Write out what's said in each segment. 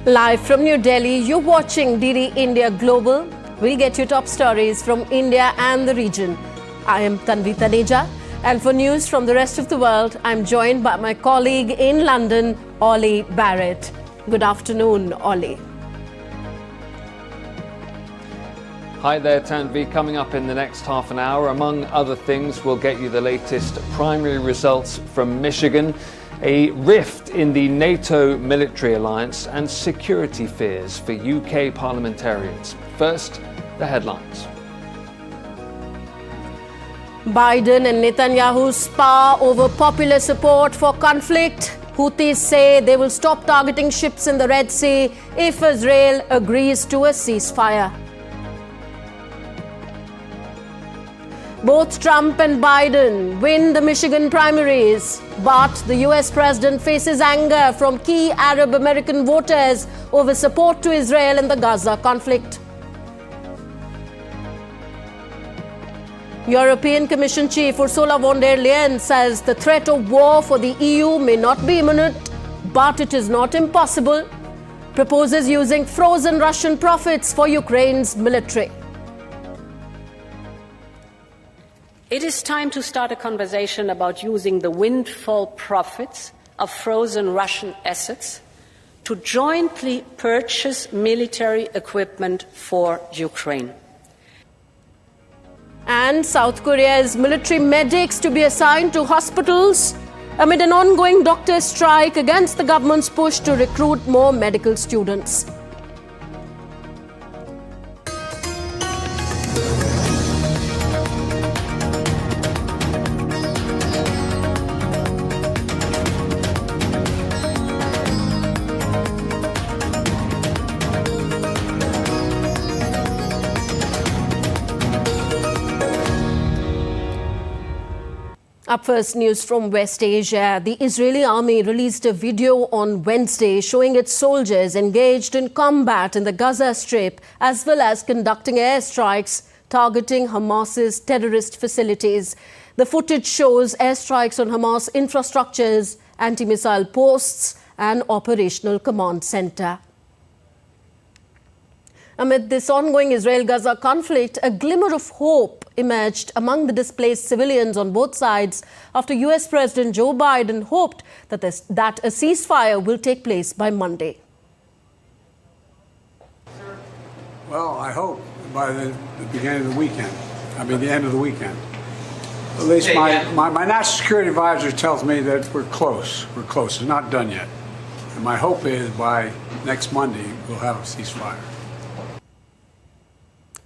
Live from New Delhi, you're watching DD India Global. We'll get you top stories from India and the region. I am Tanvi Taneja, and for news from the rest of the world, I'm joined by my colleague in London, Ollie Barrett. Good afternoon, Ollie. Hi there, Tanvi. Coming up in the next half an hour, among other things, we'll get you the latest primary results from Michigan, a rift in the NATO military alliance, and security fears for UK parliamentarians. First, the headlines. Biden and Netanyahu spar over popular support for conflict. Houthis say they will stop targeting ships in the Red Sea if Israel agrees to a ceasefire. Both Trump and Biden win the Michigan primaries, but the US president faces anger from key Arab American voters over support to Israel in the Gaza conflict. European Commission Chief Ursula von der Leyen says the threat of war for the EU may not be imminent, but it is not impossible. Proposes using frozen Russian profits for Ukraine's military. It is time to start a conversation about using the windfall profits of frozen Russian assets to jointly purchase military equipment for Ukraine. And South Korea's military medics to be assigned to hospitals amid an ongoing doctor strike against the government's push to recruit more medical students. Up first, news from West Asia. The Israeli army released a video on Wednesday showing its soldiers engaged in combat in the Gaza Strip, as well as conducting airstrikes targeting Hamas's terrorist facilities. The footage shows airstrikes on Hamas infrastructures, anti-missile posts, and operational command center. Amid this ongoing Israel-Gaza conflict, a glimmer of hope emerged among the displaced civilians on both sides after US President Joe Biden hoped that a ceasefire will take place by Monday. Well, I hope by the beginning of the weekend. The end of the weekend. At least my national security advisor tells me that we're close. We're close. It's not done yet. And my hope is by next Monday we'll have a ceasefire.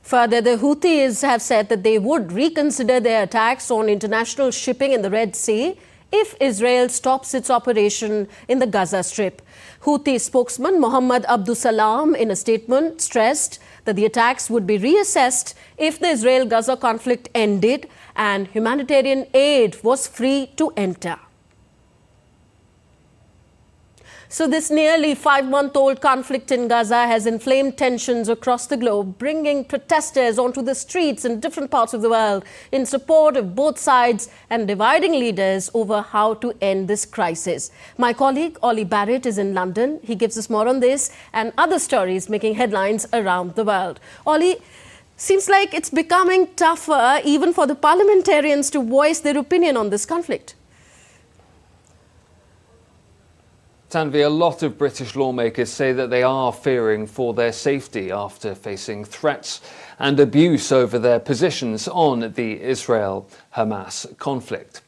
Further, the Houthis have said that they would reconsider their attacks on international shipping in the Red Sea if Israel stops its operation in the Gaza Strip. Houthi spokesman Mohammed Abdusalam, in a statement, stressed that the attacks would be reassessed if the Israel-Gaza conflict ended and humanitarian aid was free to enter. So this nearly 5-month-old conflict in Gaza has inflamed tensions across the globe, bringing protesters onto the streets in different parts of the world in support of both sides and dividing leaders over how to end this crisis. My colleague Ollie Barrett is in London. He gives us more on this and other stories making headlines around the world. Ollie, seems like it's becoming tougher even for the parliamentarians to voice their opinion on this conflict. Tanvi, a lot of British lawmakers say that they are fearing for their safety after facing threats and abuse over their positions on the Israel-Hamas conflict.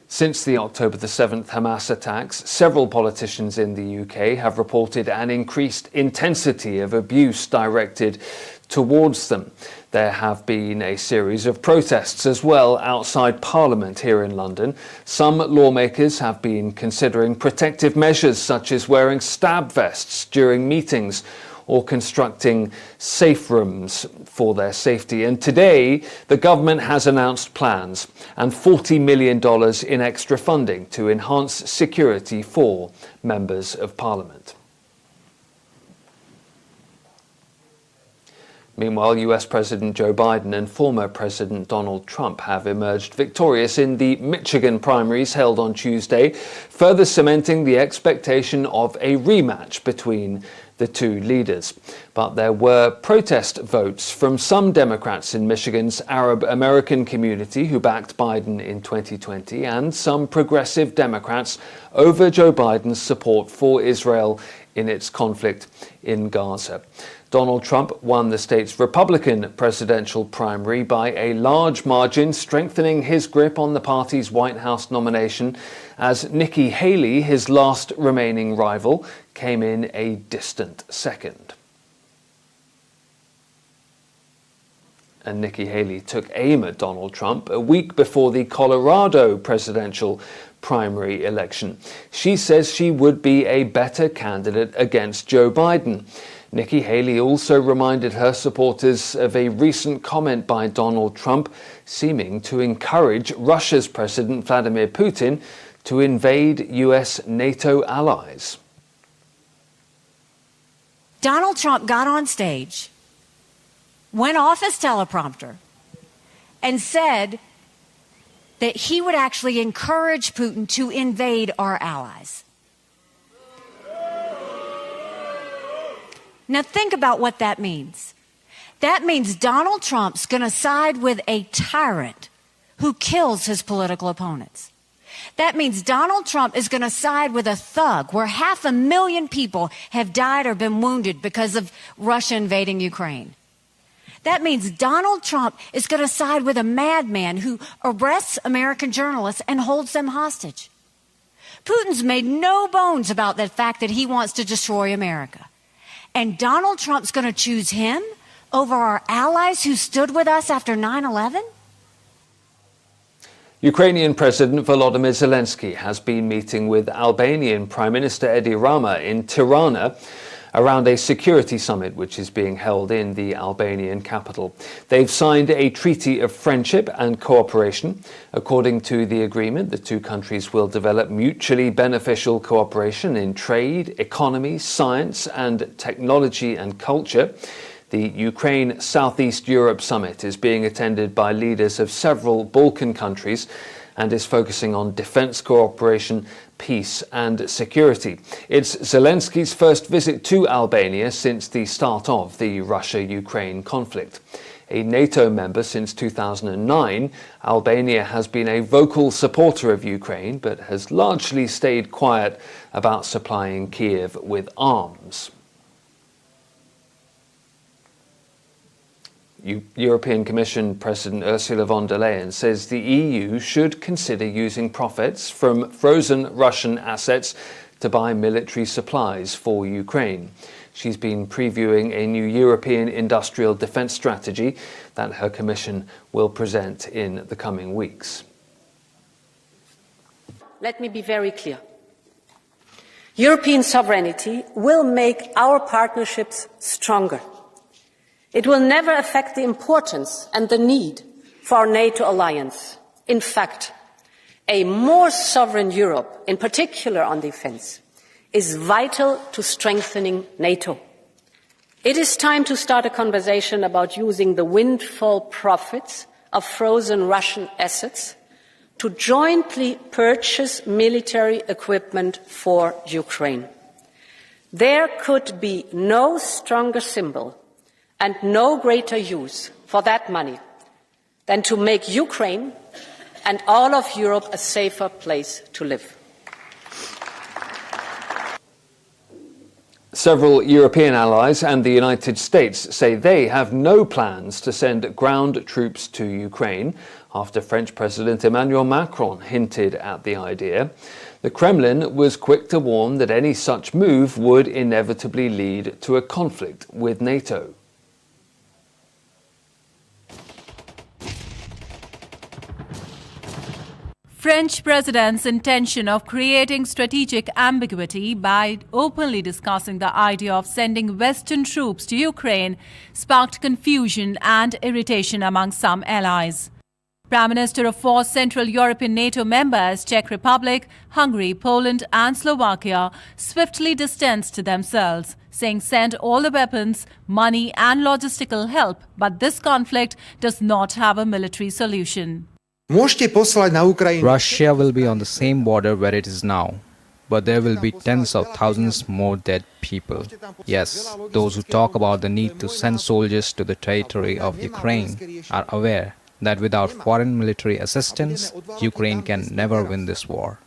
Since the October the 7th Hamas attacks, several politicians in the UK have reported an increased intensity of abuse directed towards them. There have been a series of protests as well outside Parliament here in London. Some lawmakers have been considering protective measures such as wearing stab vests during meetings or constructing safe rooms for their safety. And today, the government has announced plans and $40 million in extra funding to enhance security for members of Parliament. Meanwhile, US President Joe Biden and former President Donald Trump have emerged victorious in the Michigan primaries held on Tuesday, further cementing the expectation of a rematch between the two leaders. But there were protest votes from some Democrats in Michigan's Arab American community who backed Biden in 2020 and some progressive Democrats over Joe Biden's support for Israel in its conflict in Gaza. Donald Trump won the state's Republican presidential primary by a large margin, strengthening his grip on the party's White House nomination, as Nikki Haley, his last remaining rival, came in a distant second. And Nikki Haley took aim at Donald Trump a week before the Colorado presidential primary election. She says she would be a better candidate against Joe Biden. Nikki Haley also reminded her supporters of a recent comment by Donald Trump seeming to encourage Russia's President Vladimir Putin to invade US NATO allies. Donald Trump got on stage, went off his teleprompter, and said that he would actually encourage Putin to invade our allies. Now think about what that means. That means Donald Trump's going to side with a tyrant who kills his political opponents. That means Donald Trump is going to side with a thug where 500,000 people have died or been wounded because of Russia invading Ukraine. That means Donald Trump is going to side with a madman who arrests American journalists and holds them hostage. Putin's made no bones about the fact that he wants to destroy America. And Donald Trump's going to choose him over our allies who stood with us after 9/11? Ukrainian President Volodymyr Zelensky has been meeting with Albanian Prime Minister Edi Rama in Tirana around a security summit which is being held in the Albanian capital. They've signed a treaty of friendship and cooperation. According to the agreement, the two countries will develop mutually beneficial cooperation in trade, economy, science and technology and culture. The Ukraine Southeast Europe Summit is being attended by leaders of several Balkan countries and is focusing on defense cooperation, peace and security. It's Zelensky's first visit to Albania since the start of the Russia-Ukraine conflict. A NATO member since 2009, Albania has been a vocal supporter of Ukraine but has largely stayed quiet about supplying Kiev with arms. European Commission President Ursula von der Leyen says the EU should consider using profits from frozen Russian assets to buy military supplies for Ukraine. She's been previewing a new European industrial defence strategy that her Commission will present in the coming weeks. Let me be very clear. European sovereignty will make our partnerships stronger. It will never affect the importance and the need for our NATO alliance. In fact, a more sovereign Europe, in particular on defence, is vital to strengthening NATO. It is time to start a conversation about using the windfall profits of frozen Russian assets to jointly purchase military equipment for Ukraine. There could be no stronger symbol and no greater use for that money than to make Ukraine and all of Europe a safer place to live. Several European allies and the United States say they have no plans to send ground troops to Ukraine after French President Emmanuel Macron hinted at the idea. The Kremlin was quick to warn that any such move would inevitably lead to a conflict with NATO. French president's intention of creating strategic ambiguity by openly discussing the idea of sending Western troops to Ukraine sparked confusion and irritation among some allies. Prime Minister of four Central European NATO members, Czech Republic, Hungary, Poland and Slovakia, swiftly distanced themselves, saying send all the weapons, money and logistical help, but this conflict does not have a military solution. Russia will be on the same border where it is now, but there will be tens of thousands more dead people. Yes, those who talk about the need to send soldiers to the territory of Ukraine are aware that without foreign military assistance, Ukraine can never win this war.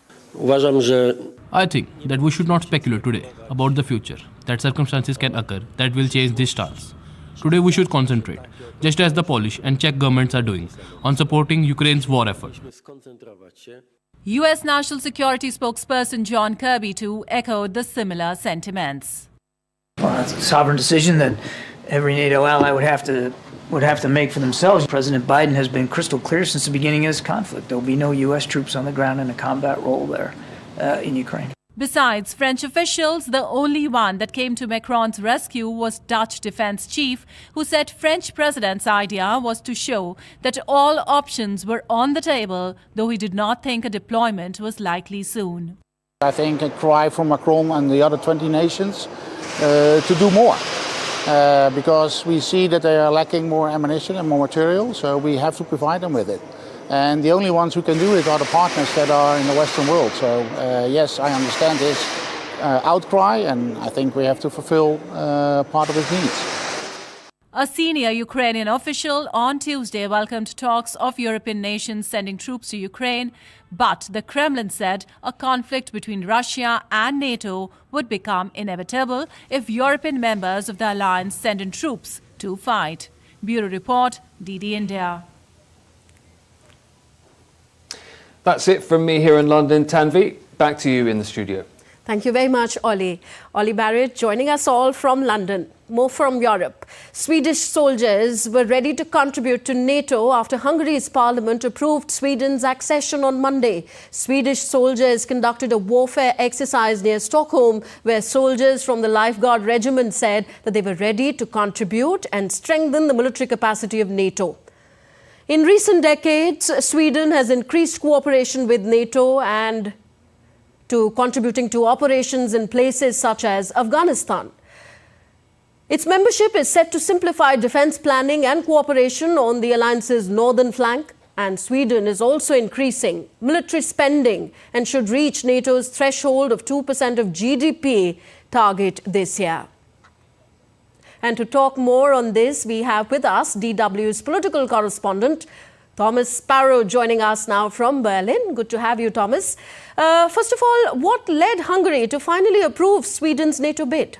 I think that we should not speculate today about the future, that circumstances can occur that will change this stance. Today we should concentrate, just as the Polish and Czech governments are doing, on supporting Ukraine's war effort. US National Security spokesperson John Kirby too echoed the similar sentiments. Well, it's a sovereign decision that every NATO ally would have to make for themselves. President Biden has been crystal clear since the beginning of this conflict. There will be no U.S. troops on the ground in a combat role there in Ukraine. Besides French officials, the only one that came to Macron's rescue was Dutch defense chief, who said French president's idea was to show that all options were on the table, though he did not think a deployment was likely soon. I think a cry from Macron and the other 20 nations to do more. Because we see that they are lacking more ammunition and more material, so we have to provide them with it. And the only ones who can do it are the partners that are in the Western world. So yes, I understand this outcry, and I think we have to fulfill part of its needs. A senior Ukrainian official on Tuesday welcomed talks of European nations sending troops to Ukraine, but the Kremlin said a conflict between Russia and NATO would become inevitable if European members of the alliance send in troops to fight. Bureau Report, DD India. That's it from me here in London. Tanvi, back to you in the studio. Thank you very much, Ollie. Ollie Barrett joining us all from London. More from Europe. Swedish soldiers were ready to contribute to NATO after Hungary's parliament approved Sweden's accession on Monday. Swedish soldiers conducted a warfare exercise near Stockholm, where soldiers from the Lifeguard Regiment said that they were ready to contribute and strengthen the military capacity of NATO. In recent decades, Sweden has increased cooperation with NATO and to contributing to operations in places such as Afghanistan. Its membership is set to simplify defense planning and cooperation on the alliance's northern flank, and Sweden is also increasing military spending and should reach NATO's threshold of 2% of GDP target this year. And to talk more on this, we have with us DW's political correspondent, Thomas Sparrow, joining us now from Berlin. Good to have you, Thomas. First of all, what led Hungary to finally approve Sweden's NATO bid?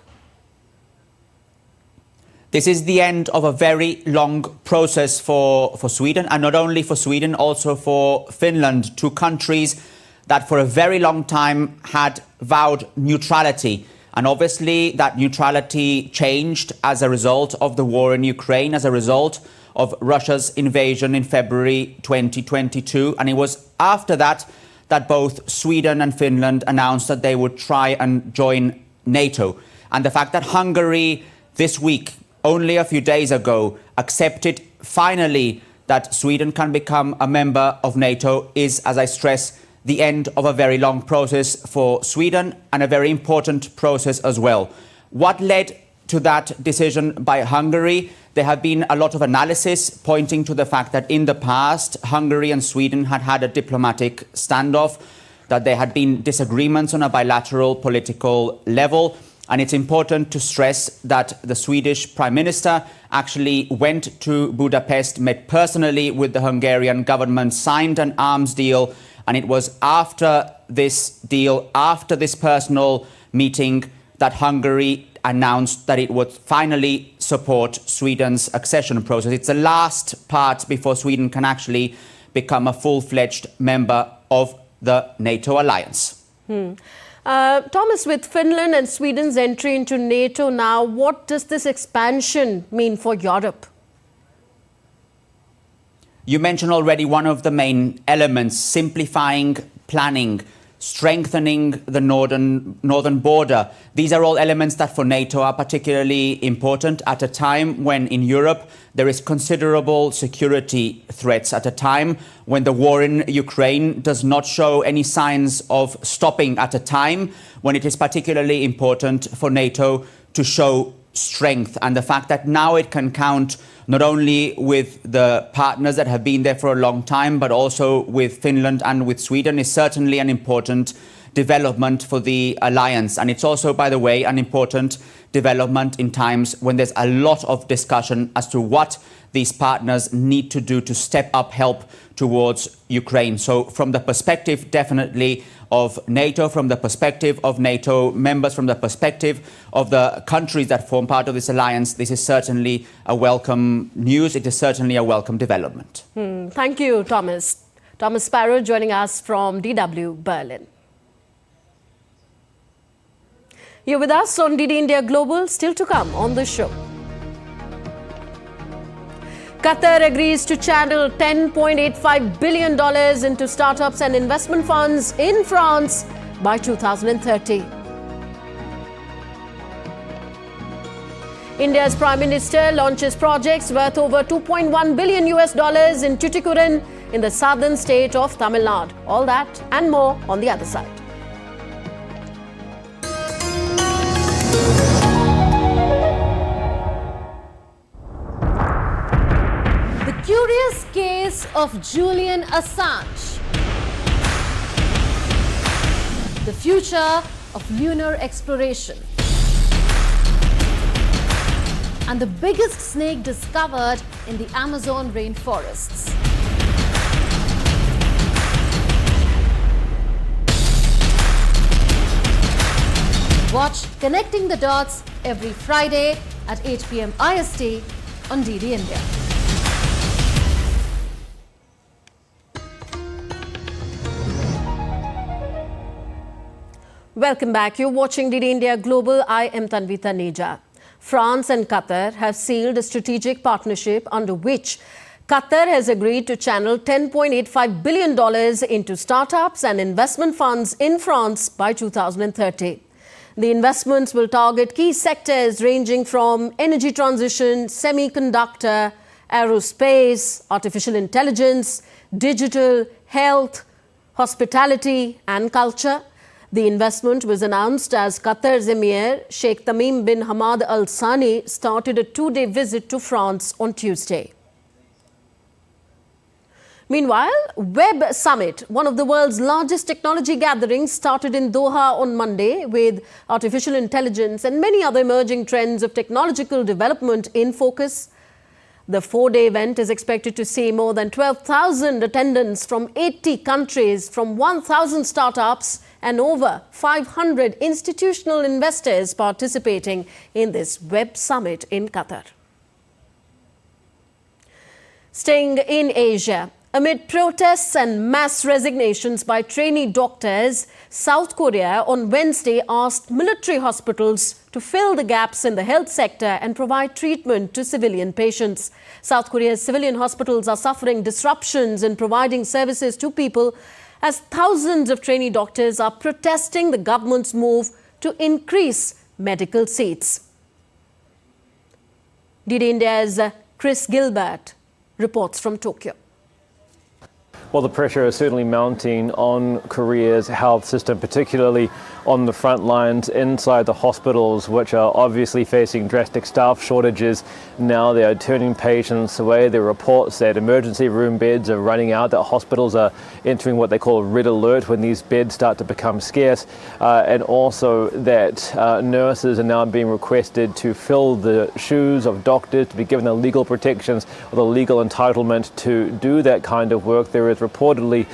This is the end of a very long process for Sweden, and not only for Sweden, also for Finland, two countries that for a very long time had vowed neutrality. And obviously that neutrality changed as a result of the war in Ukraine, as a result of Russia's invasion in February 2022. And it was after that that both Sweden and Finland announced that they would try and join NATO. And the fact that Hungary this week, only a few days ago, accepted finally that Sweden can become a member of NATO is, as I stress, the end of a very long process for Sweden and a very important process as well. What led to that decision by Hungary? There have been a lot of analysis pointing to the fact that in the past, Hungary and Sweden had had a diplomatic standoff, that there had been disagreements on a bilateral political level. And it's important to stress that the Swedish Prime Minister actually went to Budapest, met personally with the Hungarian government, signed an arms deal. And it was after this deal, after this personal meeting, that Hungary announced that it would finally support Sweden's accession process. It's the last part before Sweden can actually become a full-fledged member of the NATO alliance. Thomas, with Finland and Sweden's entry into NATO now, what does this expansion mean for Europe? You mentioned already one of the main elements, simplifying planning. strengthening the northern border. These are all elements that for NATO are particularly important at a time when in Europe there is considerable security threats, at a time when the war in Ukraine does not show any signs of stopping, at a time when it is particularly important for NATO to show strength. And the fact that now it can count not only with the partners that have been there for a long time, but also with Finland and with Sweden is certainly an important development for the alliance. And it's also, by the way, an important development in times when there's a lot of discussion as to what these partners need to do to step up help towards Ukraine. So from the perspective, definitely, of NATO, from the perspective of NATO members, from the perspective of the countries that form part of this alliance, this is certainly a welcome news. It is certainly a welcome development. Thank you, Thomas. Thomas Sparrow joining us from DW Berlin. You're with us on DD India Global, still to come on the show. Qatar agrees to channel $10.85 billion into startups and investment funds in France by 2030. India's Prime Minister launches projects worth over $2.1 billion in Tuticorin in the southern state of Tamil Nadu. All that and more on the other side. Curious case of Julian Assange. The future of lunar exploration. And the biggest snake discovered in the Amazon rainforests. Watch Connecting the Dots every Friday at 8 p.m. IST on DD India. Welcome back. You're watching DD India Global. I am Tanvita Neja. France and Qatar have sealed a strategic partnership under which Qatar has agreed to channel $10.85 billion into startups and investment funds in France by 2030. The investments will target key sectors ranging from energy transition, semiconductor, aerospace, artificial intelligence, digital, health, hospitality and culture. The investment was announced as Qatar's Emir Sheikh Tamim bin Hamad Al Thani started a two-day visit to France on Tuesday. Meanwhile, Web Summit, one of the world's largest technology gatherings, started in Doha on Monday with artificial intelligence and many other emerging trends of technological development in focus. The four-day event is expected to see more than 12,000 attendants from 80 countries, from 1,000 startups and over 500 institutional investors participating in this Web Summit in Qatar. Staying in Asia, amid protests and mass resignations by trainee doctors, South Korea on Wednesday asked military hospitals to fill the gaps in the health sector and provide treatment to civilian patients. South Korea's civilian hospitals are suffering disruptions in providing services to people as thousands of trainee doctors are protesting the government's move to increase medical seats. DD India's Chris Gilbert reports from Tokyo. Well, the pressure is certainly mounting on Korea's health system, particularly on the front lines inside the hospitals, which are obviously facing drastic staff shortages. Now they are turning patients away. There are reports that emergency room beds are running out, that hospitals are entering what they call red alert when these beds start to become scarce, and also that nurses are now being requested to fill the shoes of doctors, to be given the legal protections or the legal entitlement to do that kind of work. There is reportedly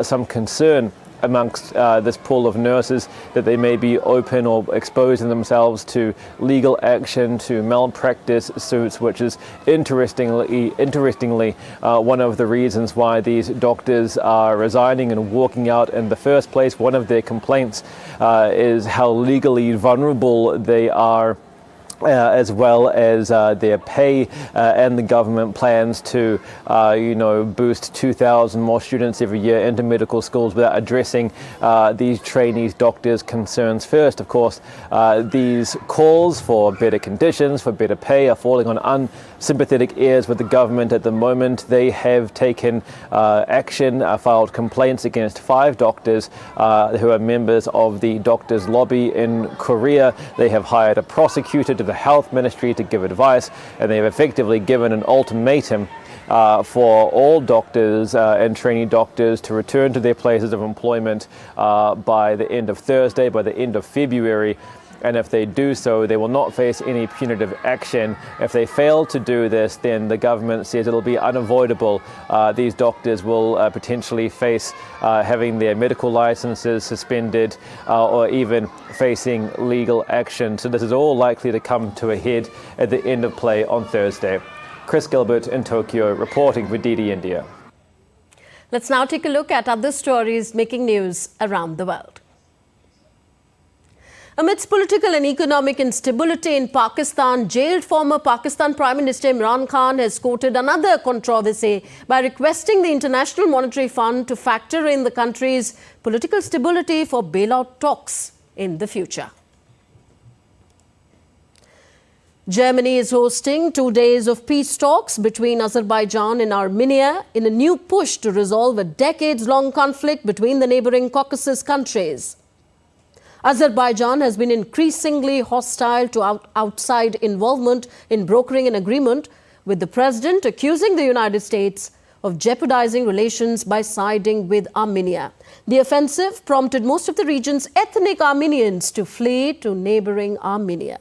some concern amongst this pool of nurses that they may be open or exposing themselves to legal action, to malpractice suits, which is interestingly one of the reasons why these doctors are resigning and walking out in the first place. One of their complaints is how legally vulnerable they are as well as their pay, and the government plans to, boost 2,000 more students every year into medical schools without addressing these trainees, doctors' concerns first. Of course, these calls for better conditions, for better pay, are falling on unsympathetic ears with the government at the moment. They have taken action, filed complaints against 5 doctors who are members of the doctors' lobby in Korea. They have hired a prosecutor to the health ministry to give advice, and they've effectively given an ultimatum for all doctors and trainee doctors to return to their places of employment by the end of Thursday, by the end of February. And if they do so, they will not face any punitive action. If they fail to do this, then the government says it'll be unavoidable. These doctors will potentially face having their medical licenses suspended or even facing legal action. So this is all likely to come to a head at the end of play on Thursday. Chris Gilbert in Tokyo, reporting for DD India. Let's now take a look at other stories making news around the world. Amidst political and economic instability in Pakistan, jailed former Pakistan Prime Minister Imran Khan has courted another controversy by requesting the International Monetary Fund to factor in the country's political stability for bailout talks in the future. Germany is hosting 2 days of peace talks between Azerbaijan and Armenia in a new push to resolve a decades-long conflict between the neighboring Caucasus countries. Azerbaijan has been increasingly hostile to outside involvement in brokering an agreement, with the president accusing the United States of jeopardizing relations by siding with Armenia. The offensive prompted most of the region's ethnic Armenians to flee to neighboring Armenia.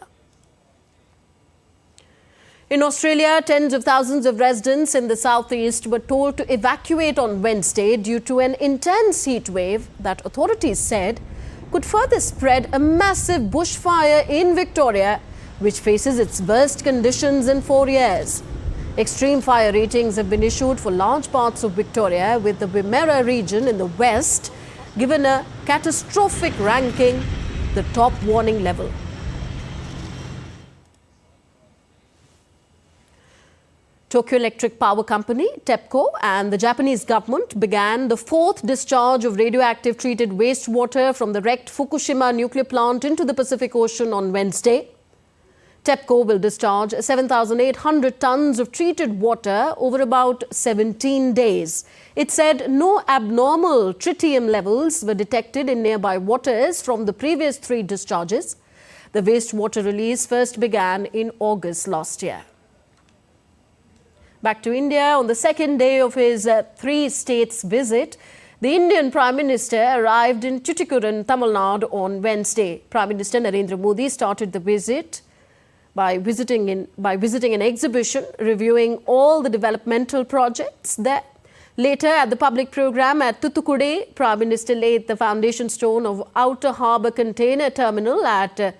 In Australia, tens of thousands of residents in the southeast were told to evacuate on Wednesday due to an intense heat wave that authorities said could further spread a massive bushfire in Victoria, which faces its worst conditions in 4 years. Extreme fire ratings have been issued for large parts of Victoria, with the Wimmera region in the west given a catastrophic ranking, the top warning level. Tokyo Electric Power Company, TEPCO, and the Japanese government began the 4th discharge of radioactive treated wastewater from the wrecked Fukushima nuclear plant into the Pacific Ocean on Wednesday. TEPCO will discharge 7,800 tons of treated water over about 17 days. It said no abnormal tritium levels were detected in nearby waters from the previous 3 discharges. The wastewater release first began in August last year. Back to India, on the second day of his 3 states visit, the Indian Prime Minister arrived in Tuticorin, Tamil Nadu on Wednesday. Prime Minister Narendra Modi started the visit by visiting an exhibition reviewing all the developmental projects there. Later, at the public program at Thoothukudi, Prime Minister laid the foundation stone of Outer Harbour Container Terminal at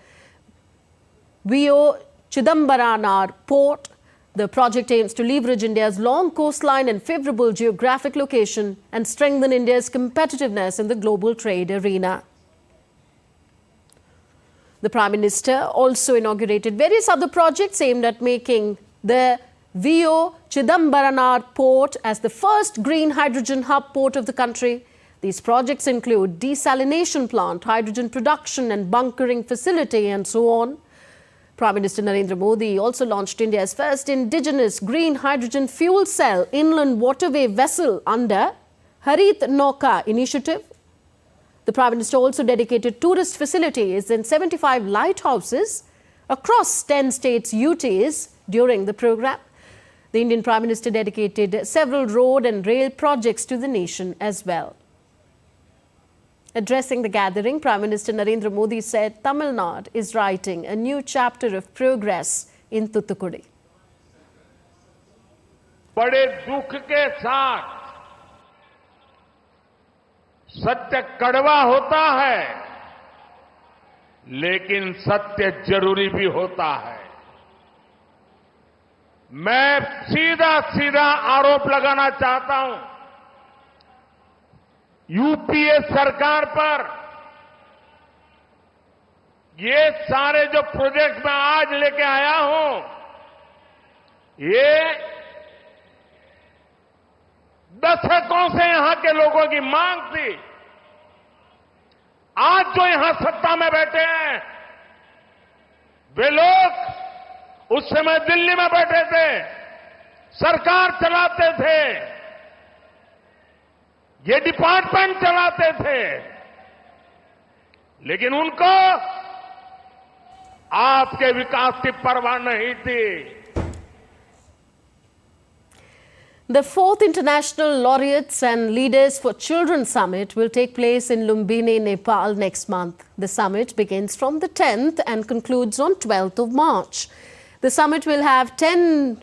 VO Chidambaranar Port. The project aims to leverage India's long coastline and favourable geographic location and strengthen India's competitiveness in the global trade arena. The Prime Minister also inaugurated various other projects aimed at making the VO Chidambaranar port as the first green hydrogen hub port of the country. These projects include desalination plant, hydrogen production and bunkering facility, and so on. Prime Minister Narendra Modi also launched India's first indigenous green hydrogen fuel cell inland waterway vessel under Harit Nauka initiative. The Prime Minister also dedicated tourist facilities in 75 lighthouses across 10 states' UTs during the program. The Indian Prime Minister dedicated several road and rail projects to the nation as well. Addressing the gathering, Prime Minister Narendra Modi said Tamil Nadu is writing a new chapter of progress in Thoothukudi. बड़े दुख के साथ सत्य कड़वा होता है, लेकिन सत्य जरूरी भी होता है। मैं सीधा सीधा आरोप लगाना चाहता हूं यूपीए सरकार पर, ये सारे जो प्रोजेक्ट मैं आज लेके आया हूं, ये दशकों से यहां के लोगों की मांग थी। आज जो यहां सत्ता में बैठे हैं, वे लोग उस समय दिल्ली में बैठे थे, सरकार चलाते थे, ये डिपार्टमेंट चलाते थे, लेकिन उनको आपके विकास की परवाह नहीं थी। The 4th International Laureates and Leaders for Children Summit will take place in Lumbini, Nepal next month. The summit begins from the 10th and concludes on 12th of March. The summit will have 10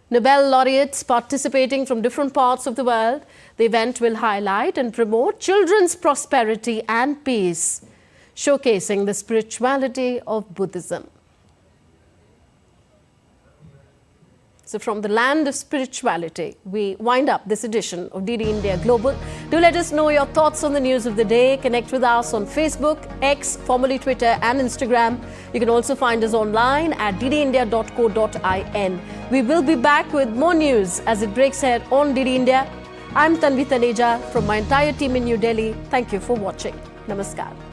Nobel laureates participating from different parts of the world. The event will highlight and promote children's prosperity and peace, showcasing the spirituality of Buddhism. So from the land of spirituality, we wind up this edition of DD India Global. Do let us know your thoughts on the news of the day. Connect with us on Facebook, X, formerly Twitter and Instagram. You can also find us online at ddindia.co.in. We will be back with more news as it breaks ahead on DD India. I'm Tanvi Taneja from my entire team in New Delhi. Thank you for watching. Namaskar.